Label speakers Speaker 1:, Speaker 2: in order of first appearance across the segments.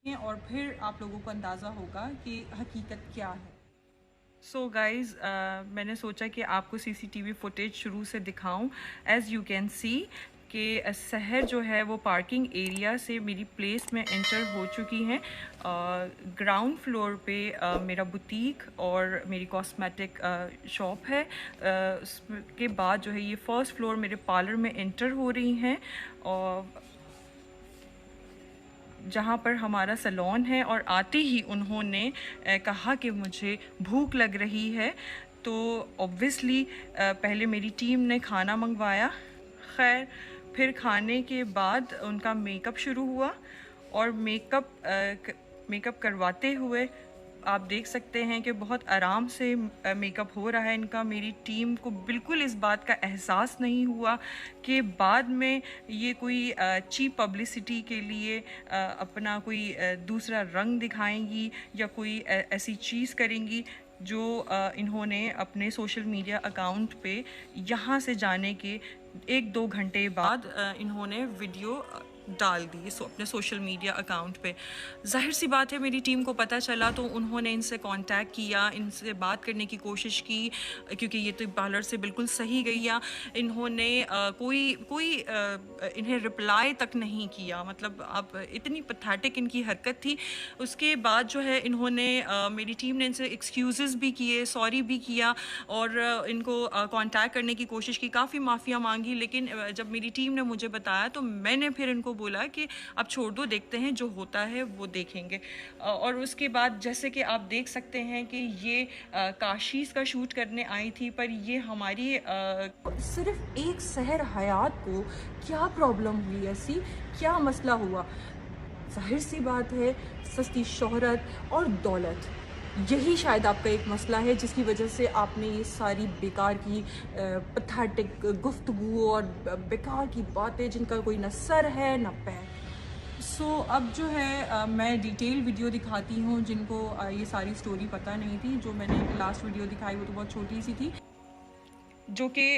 Speaker 1: और फिर आप लोगों को अंदाज़ा होगा कि हकीकत क्या है।
Speaker 2: सो गाइज़ मैंने सोचा कि आपको सीसीटीवी फुटेज शुरू से दिखाऊं। एज़ यू कैन सी कि शहर जो है वो पार्किंग एरिया से मेरी प्लेस में एंटर हो चुकी हैं। ग्राउंड फ्लोर पे मेरा बुटीक और मेरी कॉस्मेटिक शॉप है। उसके बाद जो है ये फर्स्ट फ्लोर मेरे पार्लर में एंटर हो रही हैं, और जहाँ पर हमारा सैलून है। और आते ही उन्होंने कहा कि मुझे भूख लग रही है। तो ऑब्वियसली पहले मेरी टीम ने खाना मंगवाया। खैर, फिर खाने के बाद उनका मेकअप शुरू हुआ, और मेकअप करवाते हुए आप देख सकते हैं कि बहुत आराम से मेकअप हो रहा है इनका। मेरी टीम को बिल्कुल इस बात का एहसास नहीं हुआ कि बाद में ये कोई चीप पब्लिसिटी के लिए अपना कोई दूसरा रंग दिखाएंगी या कोई ऐसी चीज़ करेंगी जो इन्होंने अपने सोशल मीडिया अकाउंट पे यहाँ से जाने के 1-2 घंटे बाद इन्होंने वीडियो डाल दी अपने सोशल मीडिया अकाउंट पे। जाहिर सी बात है, मेरी टीम को पता चला तो उन्होंने इनसे कांटेक्ट किया, इनसे बात करने की कोशिश की, क्योंकि ये तो पार्लर से बिल्कुल सही गई या इन्होंने कोई इन्हें रिप्लाई तक नहीं किया। मतलब अब इतनी पैथेटिक इनकी हरकत थी। उसके बाद जो है इन्होंने मेरी टीम ने इनसे एक्सक्यूज़ेस भी किए, सॉरी भी किया, और इनको कांटेक्ट करने की कोशिश की, काफ़ी माफ़िया मांगी। लेकिन जब मेरी टीम ने मुझे बताया तो मैंने फिर इनको बोला कि अब छोड़ दो, देखते हैं जो होता है वो देखेंगे। और उसके बाद जैसे कि आप देख सकते हैं कि ये काशीज़ का शूट करने आई थी, पर ये हमारी
Speaker 1: सिर्फ एक शहर हयात को क्या प्रॉब्लम हुई, ऐसी क्या मसला हुआ? जाहिर सी बात है, सस्ती शोहरत और दौलत, यही शायद आपका एक मसला है जिसकी वजह से आपने ये सारी बेकार की पैथेटिक गुफ्तगू और बेकार की बातें जिनका कोई न सर है न पैर। अब जो है मैं डिटेल वीडियो दिखाती हूँ जिनको ये सारी स्टोरी पता नहीं थी। जो मैंने लास्ट वीडियो दिखाई वो तो बहुत छोटी सी थी, जो कि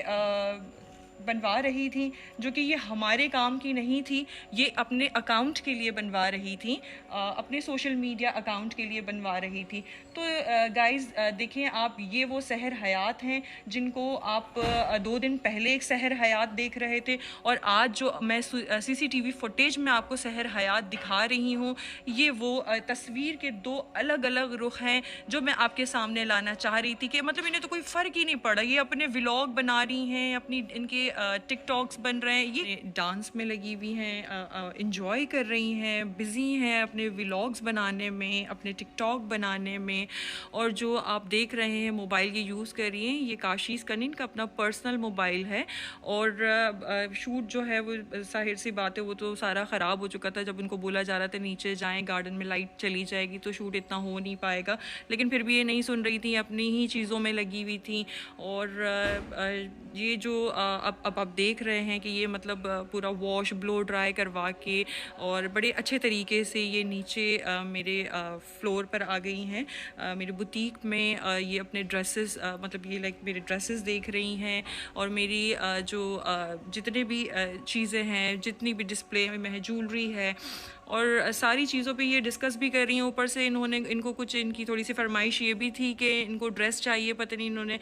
Speaker 1: बनवा रही थी, जो कि ये हमारे काम की नहीं थी। ये अपने अकाउंट के लिए बनवा रही थी, अपने सोशल मीडिया अकाउंट के लिए बनवा रही थी। तो गाइज़ देखें आप, ये वो सहर हयात हैं जिनको आप 2 दिन पहले एक सहर हयात देख रहे थे, और आज जो मैं सीसीटीवी फुटेज में आपको सहर हयात दिखा रही हूँ, ये वो तस्वीर के 2 अलग अलग रुख हैं जो मैं आपके सामने लाना चाह रही थी। कि मतलब इन्हें तो कोई फ़र्क ही नहीं पड़ा, ये अपने व्लॉग बना रही हैं, अपनी इनके टिकटॉक्स बन रहे हैं, ये डांस में लगी हुई हैं, इंजॉय कर रही हैं, बिज़ी हैं अपने व्लॉग्स बनाने में, अपने टिकटॉक बनाने में। और जो आप देख रहे हैं मोबाइल ये यूज़ कर रही हैं, ये काशीज़ कनीन का अपना पर्सनल मोबाइल है। और शूट जो है वो जाहिर सी बात है वो तो सारा ख़राब हो चुका था। जब उनको बोला जा रहा था नीचे जाएं, गार्डन में लाइट चली जाएगी तो शूट इतना हो नहीं पाएगा, लेकिन फिर भी ये नहीं सुन रही थी, अपनी ही चीज़ों में लगी हुई थी। और ये जो अब आप देख रहे हैं कि ये मतलब पूरा वॉश ब्लो ड्राई करवा के और बड़े अच्छे तरीके से ये नीचे मेरे फ्लोर पर आ गई हैं। मेरे बुटीक में ये अपने ड्रेसेस मतलब ये लाइक मेरे ड्रेसेस देख रही हैं, और मेरी जो जितने भी चीज़ें हैं, जितनी भी डिस्प्ले में है, ज्वेलरी है, और सारी चीज़ों पे ये डिस्कस भी कर रही हैं। ऊपर से इनको कुछ इनकी थोड़ी सी फरमाइश ये भी थी कि इनको ड्रेस चाहिए। पता नहीं इन्होंने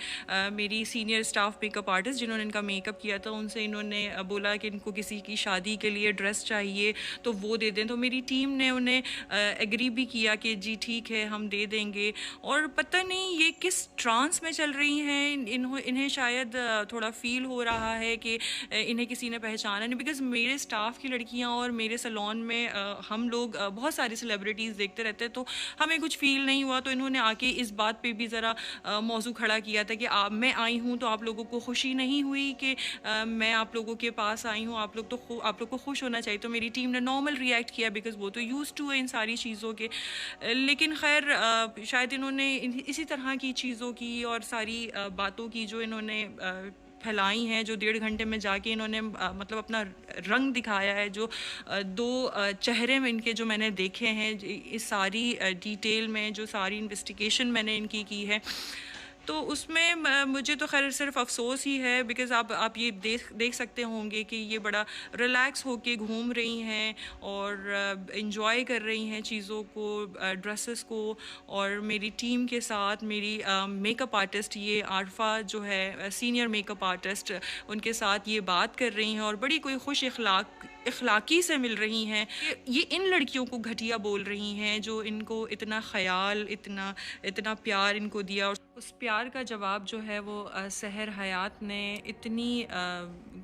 Speaker 1: मेरी सीनियर स्टाफ मेकअप आर्टिस्ट जिन्होंने इनका मेकअप किया था उनसे इन्होंने बोला कि इनको किसी की शादी के लिए ड्रेस चाहिए तो वो दे दें। तो मेरी टीम ने उन्हें एग्री भी किया कि जी ठीक है, हम दे देंगे। और पता नहीं ये किस ट्रांस में चल रही हैं, इन्हें शायद थोड़ा फील हो रहा है कि इन्हें किसी ने पहचाना नहीं। बिकॉज़ मेरे स्टाफ की लड़कियां और मेरे सैलून में हम लोग बहुत सारी सेलिब्रिटीज़ देखते रहते हैं, तो हमें कुछ फ़ील नहीं हुआ। तो इन्होंने आके इस बात पे भी ज़रा मौजू खड़ा किया था कि मैं आई हूँ तो आप लोगों को खुशी नहीं हुई कि मैं आप लोगों के पास आई हूँ, आप लोग को खुश होना चाहिए। तो मेरी टीम ने नॉर्मल रिएक्ट किया बिकॉज़ वो तो यूज़ टू है इन सारी चीज़ों के। लेकिन खैर शायद इन्होंने इसी तरह की चीज़ों की और सारी बातों की जो इन्होंने फैलाई हैं, जो 1.5 घंटे में जाके इन्होंने मतलब अपना रंग दिखाया है, जो 2 चेहरे में इनके जो मैंने देखे हैं, इस सारी डिटेल में जो सारी इन्वेस्टिगेशन मैंने इनकी की है,
Speaker 2: तो उसमें मुझे तो खैर सिर्फ अफसोस ही है, बिकॉज़ आप ये देख सकते होंगे कि ये बड़ा रिलैक्स होके घूम रही हैं और इन्जॉय कर रही हैं चीज़ों को, ड्रेसेस को। और मेरी टीम के साथ मेरी मेकअप आर्टिस्ट, ये आरफा जो है सीनियर मेकअप आर्टिस्ट, उनके साथ ये बात कर रही हैं और बड़ी कोई खुश इखलाकी से मिल रही हैं। ये इन लड़कियों को घटिया बोल रही हैं जो इनको इतना ख़याल, इतना इतना प्यार इनको दिया, और उस प्यार का जवाब जो है वो सहर हयात ने इतनी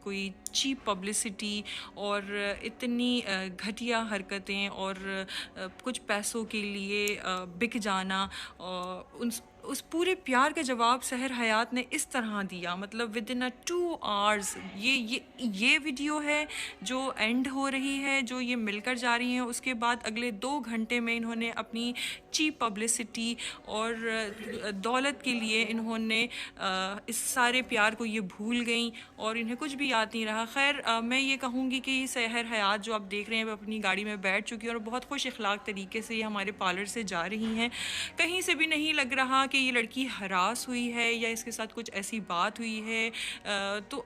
Speaker 2: कोई चीप पब्लिसिटी और इतनी घटिया हरकतें और कुछ पैसों के लिए बिक जाना, उस पूरे प्यार का जवाब सहर हयात ने इस तरह दिया, मतलब विद इन 2 आवर्स। ये वीडियो है जो एंड हो रही है, जो ये मिलकर जा रही हैं, उसके बाद अगले 2 घंटे में इन्होंने अपनी चीप पब्लिसिटी और दौलत के लिए इन्होंने इस सारे प्यार को ये भूल गई और इन्हें कुछ भी याद नहीं रहा। खैर, मैं ये कहूँगी कि सहर हयात जो आप देख रहे हैं, वो अपनी गाड़ी में बैठ चुकी है और बहुत खुश इखलाक तरीके से ये हमारे पार्लर से जा रही हैं। कहीं से भी नहीं लग रहा कि ये लड़की हरास हुई है या इसके साथ कुछ ऐसी बात हुई है। तो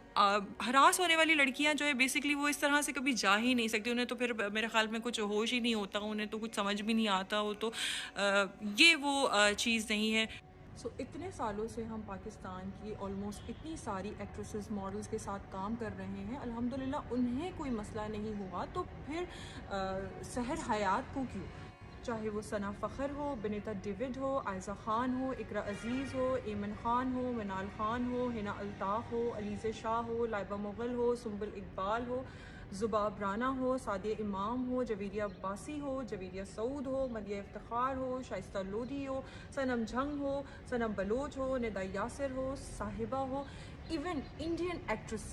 Speaker 2: हरास होने वाली लड़कियां जो है बेसिकली वो इस तरह से कभी जा ही नहीं सकती, उन्हें तो फिर मेरे ख्याल में कुछ होश ही नहीं होता, उन्हें तो कुछ समझ भी नहीं आता हो। तो ये वो चीज़ नहीं है।
Speaker 1: इतने सालों से हम पाकिस्तान की ऑलमोस्ट इतनी सारी एक्ट्रेसेस, मॉडल्स के साथ काम कर रहे हैं, अल्हम्दुलिल्लाह उन्हें कोई मसला नहीं हुआ, तो फिर सहर हयात को क्यों? चाहे वो सना फ़खर हो, बिनीता डेविड हो, आयज़ा ख़ान हो, इकरा अज़ीज़ हो, एमन ख़ान हो, मिनाल ख़ान हो, हिना अल्ताफ़ हो, अलीज़े शाह हो, लाइबा मुग़ल हो, सुम्बुल इकबाल हो, ज़ुबाब राना हो, सादिया इमाम हो, जवेरिया अब्बासी हो, जवेरिया सऊद हो, मदिया इफ्तिखार हो, शाइस्ता लोधी हो, सनम जंग हो, सनम बलोच हो, निदा यासिर हो, साहिबा हो, इवन इंडियन एक्ट्रेस,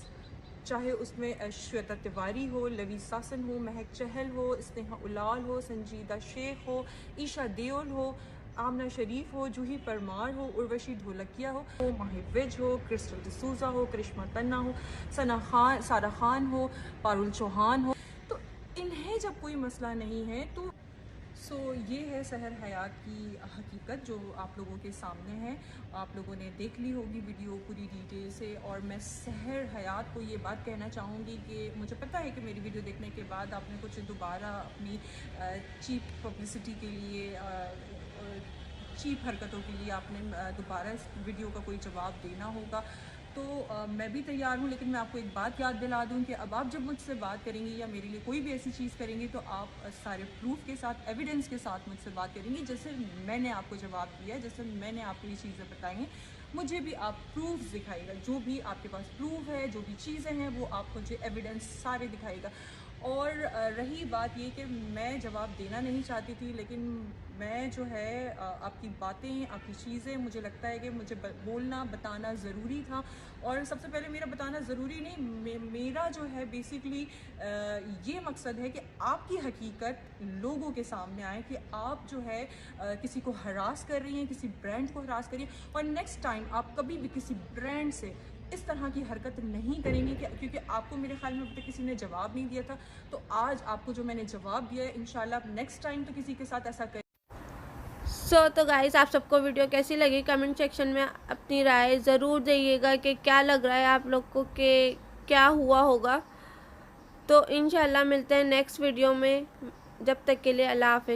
Speaker 1: चाहे उसमें श्वेता तिवारी हो, लवी सासन हो, महक चहल हो, स्नेहा उलाल हो, संजीदा शेख हो, ईशा देओल हो, आमना शरीफ हो, जूही परमार हो, उर्वशी ढोलकिया हो, माहिर विज हो, क्रिस्टल डिसूजा हो, करिश्मा तन्ना हो, सारा खान हो, पारुल चौहान हो। तो इन्हें जब कोई मसला नहीं है तो ये है सहर हयात की हकीकत जो आप लोगों के सामने है। आप लोगों ने देख ली होगी वीडियो पूरी डिटेल से, और मैं सहर हयात को ये बात कहना चाहूँगी कि मुझे पता है कि मेरी वीडियो देखने के बाद आपने कुछ दोबारा अपनी चीप पब्लिसिटी के लिए, चीप हरकतों के लिए आपने दोबारा इस वीडियो का कोई जवाब देना होगा। तो मैं भी तैयार हूँ, लेकिन मैं आपको एक बात याद दिला दूँ कि अब आप जब मुझसे बात करेंगी या मेरे लिए कोई भी ऐसी चीज़ करेंगी तो आप सारे प्रूफ के साथ, एविडेंस के साथ मुझसे बात करेंगी। जैसे मैंने आपको जवाब दिया, जैसे मैंने आपको ये चीज़ें बताई हैं, मुझे भी आप प्रूफ दिखाइएगा। जो भी आपके पास प्रूफ है, जो भी चीज़ें हैं, वो आप मुझे एविडेंस सारे दिखाइएगा। और रही बात ये कि मैं जवाब देना नहीं चाहती थी, लेकिन मैं जो है आपकी बातें, आपकी चीज़ें, मुझे लगता है कि मुझे बोलना, बताना ज़रूरी था। और सबसे पहले मेरा बताना ज़रूरी नहीं, मेरा जो है बेसिकली ये मकसद है कि आपकी हकीकत लोगों के सामने आए कि आप जो है किसी को हरास कर रही हैं, किसी ब्रांड को हरास कर रही हैं, और नेक्स्ट टाइम आप कभी भी किसी ब्रांड से इस तरह की हरकत नहीं करेंगे क्योंकि आपको मेरे ख्याल में अब तक किसी ने जवाब नहीं दिया था। तो आज आपको जो मैंने जवाब दिया है, इंशाल्लाह नेक्स्ट टाइम तो किसी के साथ ऐसा करें।
Speaker 3: तो गाइस, आप सबको वीडियो कैसी लगी कमेंट सेक्शन में अपनी राय ज़रूर दीजिएगा कि क्या लग रहा है आप लोग को कि क्या हुआ होगा। तो इंशाल्लाह मिलते हैं नेक्स्ट वीडियो में, जब तक के लिए अल्लाह हाफ़िज़।